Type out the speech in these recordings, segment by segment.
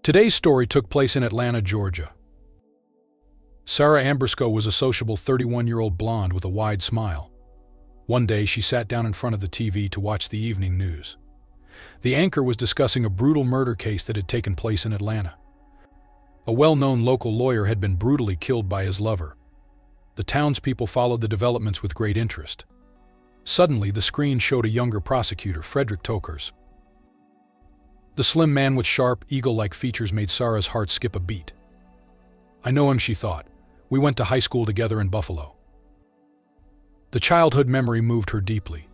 Today's story took place in Atlanta, Georgia. Sara Ambrisco was a sociable 31-year-old blonde with a wide smile. One day, she sat down in front of the TV to watch the evening news. The anchor was discussing a brutal murder case that had taken place in Atlanta. A well-known local lawyer had been brutally killed by his lover. The townspeople followed the developments with great interest. Suddenly, the screen showed a younger prosecutor, Sara Tokars. The slim man with sharp, eagle-like features made Sara's heart skip a beat. "I know him," she thought. "We went to high school together in Buffalo." The childhood memory moved her deeply.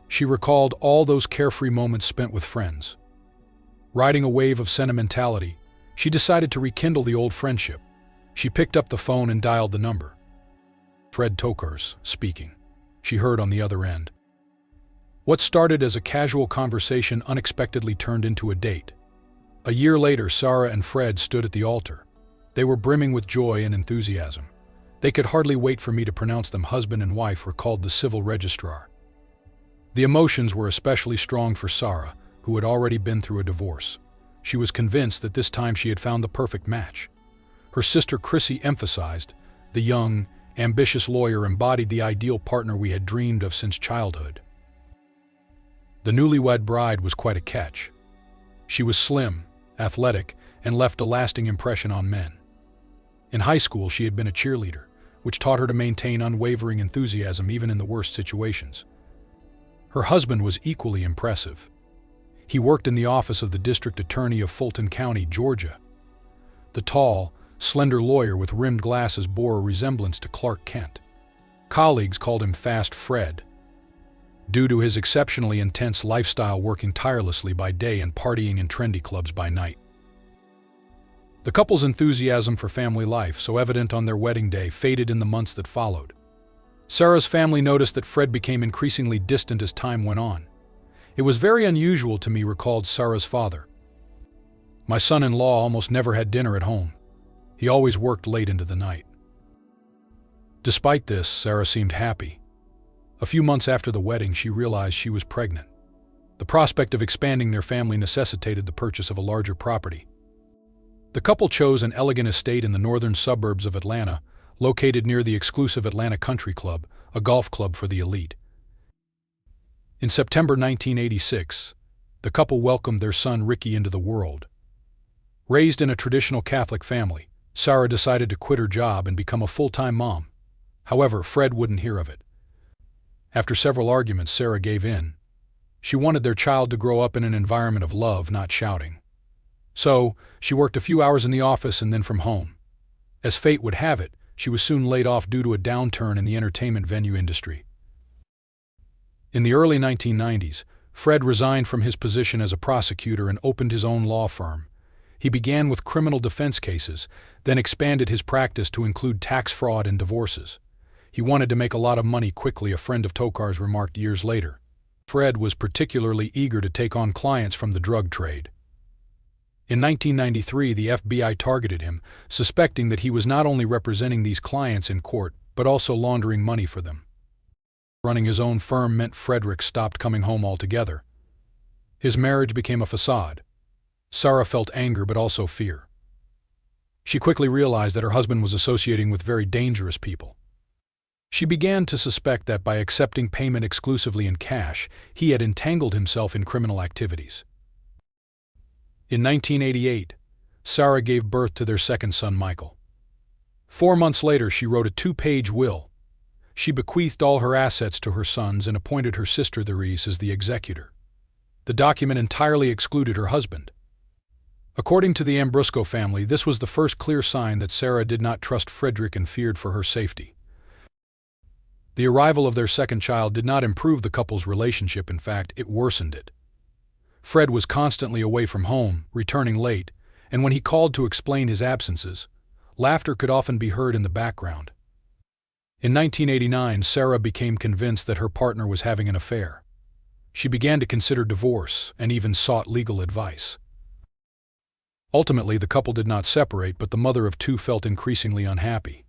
She recalled all those carefree moments spent with friends. Riding a wave of sentimentality, she decided to rekindle the old friendship. She picked up the phone and dialed the number. Sara Tokars speaking, she heard on the other end. What started as a casual conversation unexpectedly turned into a date. A year later, Sara and Fred stood at the altar. They were brimming with joy and enthusiasm. They could hardly wait for me to pronounce them husband and wife, recalled the civil registrar. The emotions were especially strong for Sara, who had already been through a divorce. She was convinced that this time she had found the perfect match. Her sister Chrissy emphasized, "The young, ambitious lawyer embodied the ideal partner we had dreamed of since childhood." The newlywed bride was quite a catch. She was slim, athletic, and left a lasting impression on men. In high school, she had been a cheerleader, which taught her to maintain unwavering enthusiasm even in the worst situations. Her husband was equally impressive. He worked in the office of the district attorney of Fulton County, Georgia. The tall, slender lawyer with rimmed glasses bore a resemblance to Clark Kent. Colleagues called him Fast Fred, due to his exceptionally intense lifestyle, working tirelessly by day and partying in trendy clubs by night. The couple's enthusiasm for family life, so evident on their wedding day, faded in the months that followed. Sara's family noticed that Fred became increasingly distant as time went on. "It was very unusual to me," recalled Sara's father. "My son-in-law almost never had dinner at home. He always worked late into the night." Despite this, Sara seemed happy. A few months after the wedding, she realized she was pregnant. The prospect of expanding their family necessitated the purchase of a larger property. The couple chose an elegant estate in the northern suburbs of Atlanta, located near the exclusive Atlanta Country Club, a golf club for the elite. In September 1986, the couple welcomed their son Ricky into the world. Raised in a traditional Catholic family, Sara decided to quit her job and become a full-time mom. However, Fred wouldn't hear of it. After several arguments, Sara gave in. She wanted their child to grow up in an environment of love, not shouting. So, she worked a few hours in the office and then from home. As fate would have it, she was soon laid off due to a downturn in the entertainment venue industry. In the early 1990s, Fred resigned from his position as a prosecutor and opened his own law firm. He began with criminal defense cases, then expanded his practice to include tax fraud and divorces. He wanted to make a lot of money quickly, a friend of Tokars remarked years later. Fred was particularly eager to take on clients from the drug trade. In 1993, the FBI targeted him, suspecting that he was not only representing these clients in court, but also laundering money for them. Running his own firm meant Frederick stopped coming home altogether. His marriage became a facade. Sara felt anger but also fear. She quickly realized that her husband was associating with very dangerous people. She began to suspect that by accepting payment exclusively in cash, he had entangled himself in criminal activities. In 1988, Sara gave birth to their second son, Michael. 4 months later, she wrote a 2-page will. She bequeathed all her assets to her sons and appointed her sister Therese as the executor. The document entirely excluded her husband. According to the Ambrisco family, this was the first clear sign that Sara did not trust Frederick and feared for her safety. The arrival of their second child did not improve the couple's relationship. In fact, it worsened it. Fred was constantly away from home, returning late, and when he called to explain his absences, laughter could often be heard in the background. In 1989, Sara became convinced that her partner was having an affair. She began to consider divorce and even sought legal advice. Ultimately, the couple did not separate, but the mother of two felt increasingly unhappy.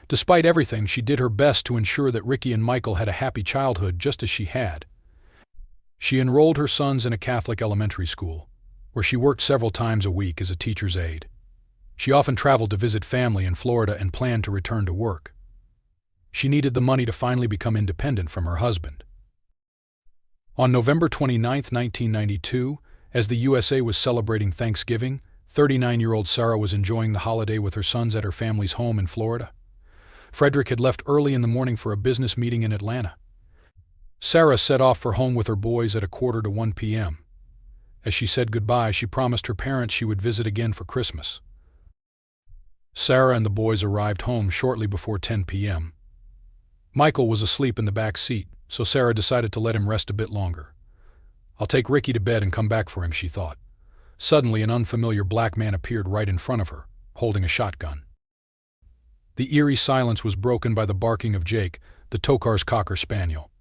Despite everything, she did her best to ensure that Ricky and Michael had a happy childhood just as she had. She enrolled her sons in a Catholic elementary school, where she worked several times a week as a teacher's aide. She often traveled to visit family in Florida and planned to return to work. She needed the money to finally become independent from her husband. On November 29, 1992, as the USA was celebrating Thanksgiving, 39-year-old Sara was enjoying the holiday with her sons at her family's home in Florida. Frederick had left early in the morning for a business meeting in Atlanta. Sara set off for home with her boys at 1:45 p.m. As she said goodbye, she promised her parents she would visit again for Christmas. Sara and the boys arrived home shortly before 10 p.m. Michael was asleep in the back seat, so Sara decided to let him rest a bit longer. "I'll take Ricky to bed and come back for him," she thought. Suddenly, an unfamiliar black man appeared right in front of her, holding a shotgun. The eerie silence was broken by the barking of Jake, the Tokars Cocker Spaniel.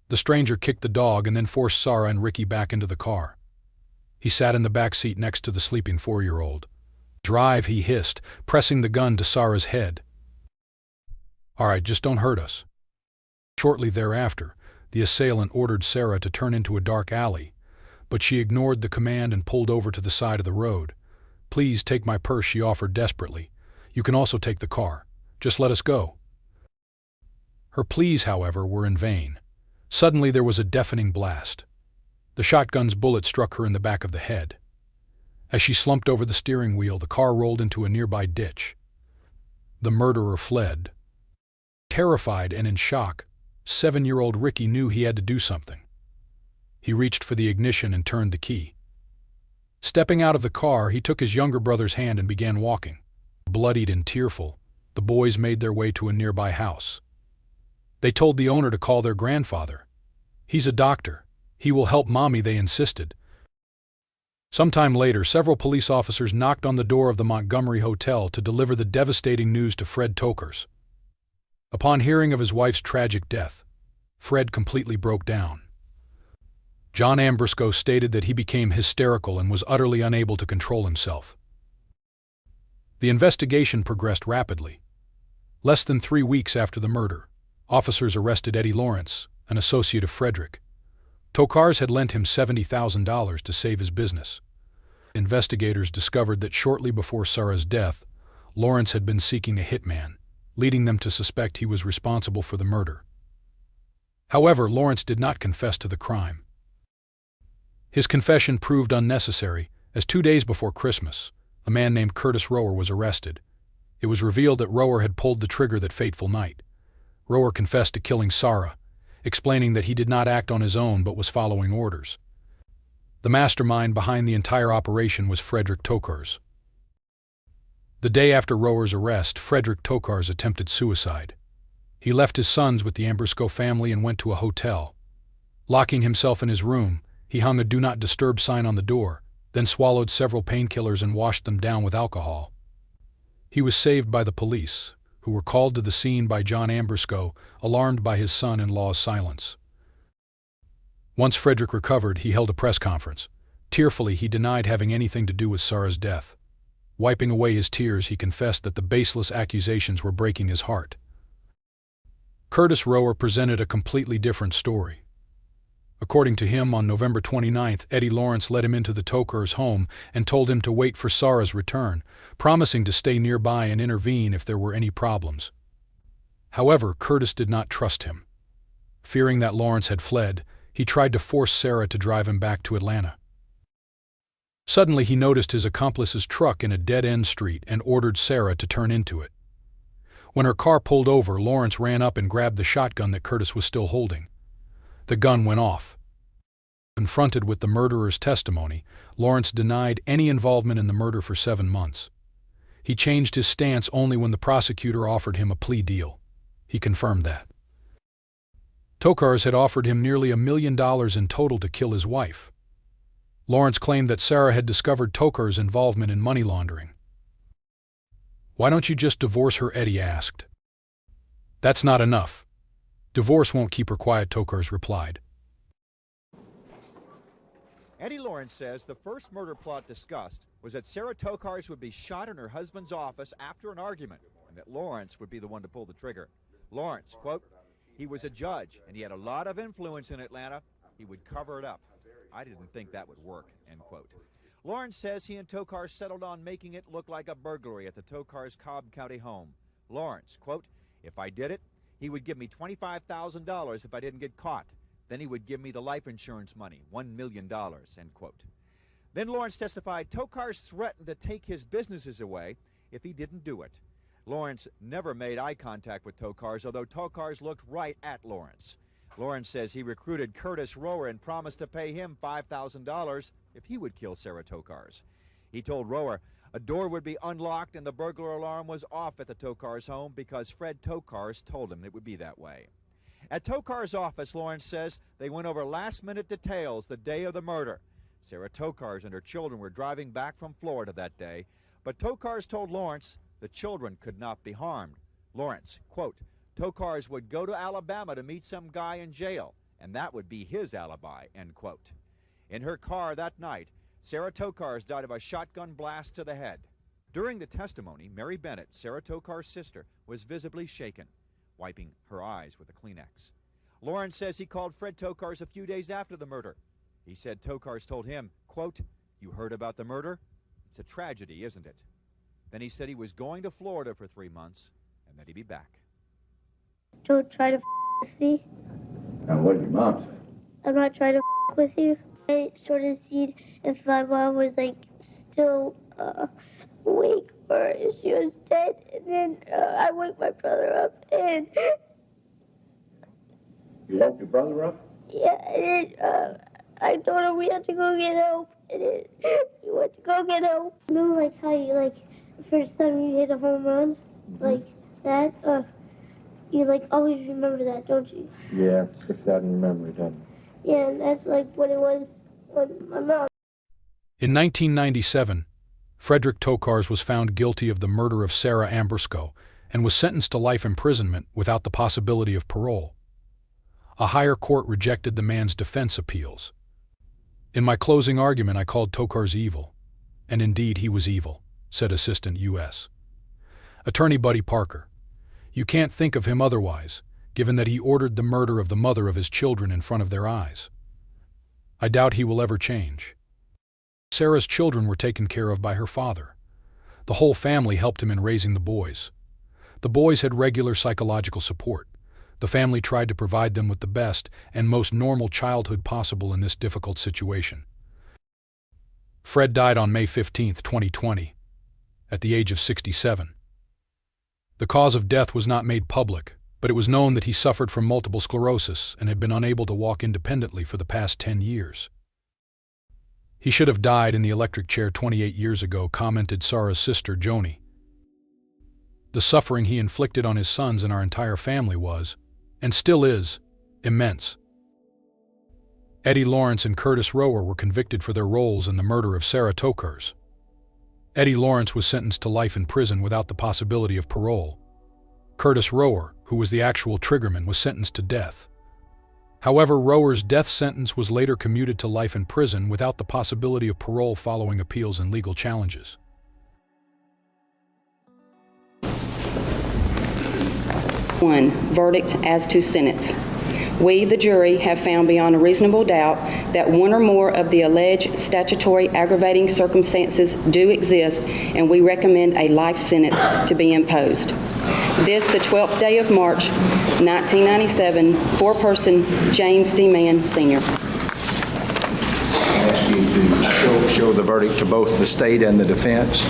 The stranger kicked the dog and then forced Sara and Ricky back into the car. He sat in the back seat next to the sleeping 4-year-old. "Drive," he hissed, pressing the gun to Sara's head. "All right, just don't hurt us." Shortly thereafter, the assailant ordered Sara to turn into a dark alley, but she ignored the command and pulled over to the side of the road. "Please take my purse," she offered desperately. "You can also take the car. Just let us go." Her pleas, however, were in vain. Suddenly there was a deafening blast. The shotgun's bullet struck her in the back of the head. As she slumped over the steering wheel, the car rolled into a nearby ditch. The murderer fled. Terrified and in shock, 7-year-old Ricky knew he had to do something. He reached for the ignition and turned the key. Stepping out of the car, he took his younger brother's hand and began walking. Bloodied and tearful, the boys made their way to a nearby house. They told the owner to call their grandfather. "He's a doctor. He will help Mommy," they insisted. Sometime later, several police officers knocked on the door of the Montgomery Hotel to deliver the devastating news to Fred Tokars. Upon hearing of his wife's tragic death, Fred completely broke down. John Ambrisco stated that he became hysterical and was utterly unable to control himself. The investigation progressed rapidly. Less than 3 weeks after the murder, officers arrested Eddie Lawrence, an associate of Frederick. Tokars had lent him $70,000 to save his business. Investigators discovered that shortly before Sara's death, Lawrence had been seeking a hitman, leading them to suspect he was responsible for the murder. However, Lawrence did not confess to the crime. His confession proved unnecessary, as 2 days before Christmas, a man named Curtis Rower was arrested. It was revealed that Rower had pulled the trigger that fateful night. Rower confessed to killing Sara, explaining that he did not act on his own but was following orders. The mastermind behind the entire operation was Frederick Tokars. The day after Rower's arrest, Frederick Tokars attempted suicide. He left his sons with the Ambrisco family and went to a hotel. Locking himself in his room, he hung a "Do Not Disturb" sign on the door, then swallowed several painkillers and washed them down with alcohol. He was saved by the police, who were called to the scene by John Ambrisco, alarmed by his son-in-law's silence. Once Frederick recovered, he held a press conference. Tearfully, he denied having anything to do with Sara's death. Wiping away his tears, he confessed that the baseless accusations were breaking his heart. Curtis Rower presented a completely different story. According to him, on November 29th, Eddie Lawrence led him into the Tokars' home and told him to wait for Sara's return, promising to stay nearby and intervene if there were any problems. However, Curtis did not trust him. Fearing that Lawrence had fled, he tried to force Sara to drive him back to Atlanta. Suddenly, he noticed his accomplice's truck in a dead-end street and ordered Sara to turn into it. When her car pulled over, Lawrence ran up and grabbed the shotgun that Curtis was still holding. The gun went off. Confronted with the murderer's testimony, Lawrence denied any involvement in the murder for 7 months. He changed his stance only when the prosecutor offered him a plea deal. He confirmed that. Tokars had offered him nearly $1 million in total to kill his wife. Lawrence claimed that Sara had discovered Tokars' involvement in money laundering. "Why don't you just divorce her?" Eddie asked. "That's not enough. Divorce won't keep her quiet," Tokars replied. Eddie Lawrence says the first murder plot discussed was that Sara Tokars would be shot in her husband's office after an argument, and that Lawrence would be the one to pull the trigger. Lawrence, quote, "He was a judge, and he had a lot of influence in Atlanta. He would cover it up. I didn't think that would work," end quote. Lawrence says he and Tokars settled on making it look like a burglary at the Tokars' Cobb County home. Lawrence, quote, "If I did it, he would give me $25,000 if I didn't get caught. Then he would give me the life insurance money, $1 million, end quote. Then Lawrence testified Tokars threatened to take his businesses away if he didn't do it. Lawrence never made eye contact with Tokars, although Tokars looked right at Lawrence. Lawrence says he recruited Curtis Rower and promised to pay him $5,000 if he would kill Sara Tokars. He told Rower a door would be unlocked and the burglar alarm was off at the Tokars home because Fred Tokars told him it would be that way. At Tokars' office, Lawrence says they went over last-minute details the day of the murder. Sara Tokars and her children were driving back from Florida that day, but Tokars told Lawrence the children could not be harmed. Lawrence, quote, "Tokars would go to Alabama to meet some guy in jail, and that would be his alibi," end quote. In her car that night, Sara Tokars died of a shotgun blast to the head. During the testimony, Mary Bennett, Sara Tokars' sister, was visibly shaken, wiping her eyes with a Kleenex. Lawrence says he called Fred Tokars a few days after the murder. He said Tokars told him, quote, "You heard about the murder? It's a tragedy, isn't it?" Then he said he was going to Florida for 3 months and that he'd be back. Don't try to with me. And what did your mom say? I'm not trying to with you. I sort of seen if my mom was like still awake or if she was dead, and then I woke my brother up and You woke your brother up? yeah, and then I told him we had to go get help, and then we went to go get help. You know, like how you like the first time you hit a home run, like that. You like always remember that, don't you? Yeah, it sticks out in your memory, doesn't it? Yeah, and that's like what it was when my mom. In 1997, Frederick Tokars was found guilty of the murder of Sara Ambrisco and was sentenced to life imprisonment without the possibility of parole. A higher court rejected the man's defense appeals. In my closing argument, I called Tokars evil, and indeed he was evil, said Assistant U.S. Attorney Buddy Parker. You can't think of him otherwise, given that he ordered the murder of the mother of his children in front of their eyes. I doubt he will ever change. Sara's children were taken care of by her father. The whole family helped him in raising the boys. The boys had regular psychological support. The family tried to provide them with the best and most normal childhood possible in this difficult situation. Fred died on May 15, 2020, at the age of 67. The cause of death was not made public, but it was known that he suffered from multiple sclerosis and had been unable to walk independently for the past 10 years. He should have died in the electric chair 28 years ago, commented Sara's sister, Joni. The suffering he inflicted on his sons and our entire family was, and still is, immense. Eddie Lawrence and Curtis Rower were convicted for their roles in the murder of Sara Tokars. Eddie Lawrence was sentenced to life in prison without the possibility of parole. Curtis Rower, who was the actual triggerman, was sentenced to death. However, Rower's death sentence was later commuted to life in prison without the possibility of parole following appeals and legal challenges. One, verdict as to sentence. We, the jury, have found beyond a reasonable doubt that one or more of the alleged statutory aggravating circumstances do exist, and we recommend a life sentence to be imposed. This, the 12th day of March, 1997, foreperson James D. Mann, Sr. I ask you to show the verdict to both the state and the defense.